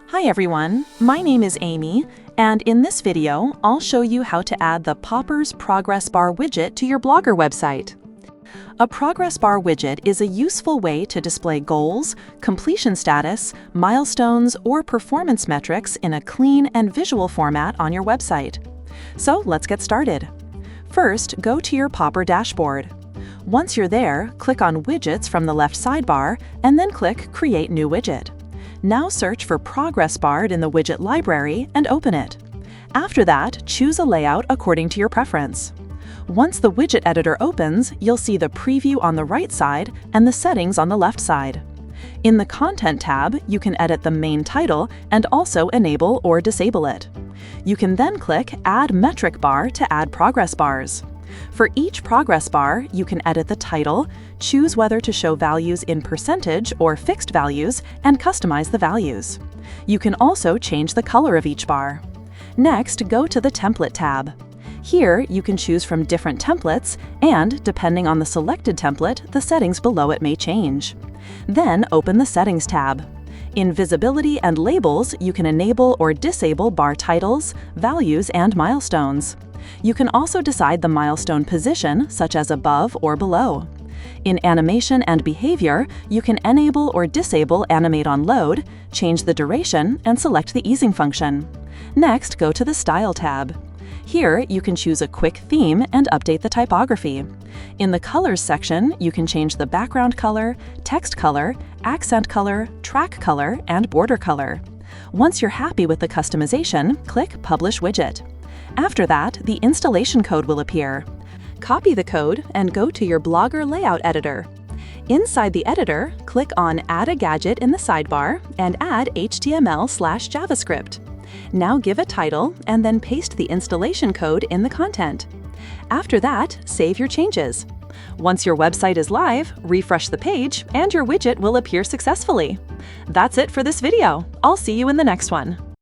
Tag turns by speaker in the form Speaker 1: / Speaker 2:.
Speaker 1: Hi everyone, my name is Amy, and in this video, I'll show you how to add the Poppers Progress Bar widget to your Blogger website. A Progress Bar widget is a useful way to display goals, completion status, milestones, or performance metrics in a clean and visual format on your website. So let's get started. First, go to your Popper dashboard. Once you're there, click on Widgets from the left sidebar, and then click Create New Widget. Now search for Progress Bar in the widget library and open it. After that, choose a layout according to your preference. Once the widget editor opens, you'll see the preview on the right side and the settings on the left side. In the Content tab, you can edit the main title and also enable or disable it. You can then click Add Metric Bar to add progress bars. For each progress bar, you can edit the title, choose whether to show values in percentage or fixed values, and customize the values. You can also change the color of each bar. Next, go to the Template tab. Here, you can choose from different templates, and depending on the selected template, the settings below it may change. Then open the Settings tab. In Visibility and Labels, you can enable or disable bar titles, values, and milestones. You can also decide the milestone position, such as above or below. In Animation and Behavior, you can enable or disable Animate on Load, change the duration, and select the easing function. Next, go to the Style tab. Here, you can choose a quick theme and update the typography. In the Colors section, you can change the background color, text color, accent color, track color, and border color. Once you're happy with the customization, click Publish Widget. After that, the installation code will appear. Copy the code and go to your Blogger layout editor. Inside the editor, click on Add a Gadget in the sidebar and add HTML/JavaScript. Now give a title and then paste the installation code in the content. After that, save your changes. Once your website is live, refresh the page and your widget will appear successfully. That's it for this video. I'll see you in the next one.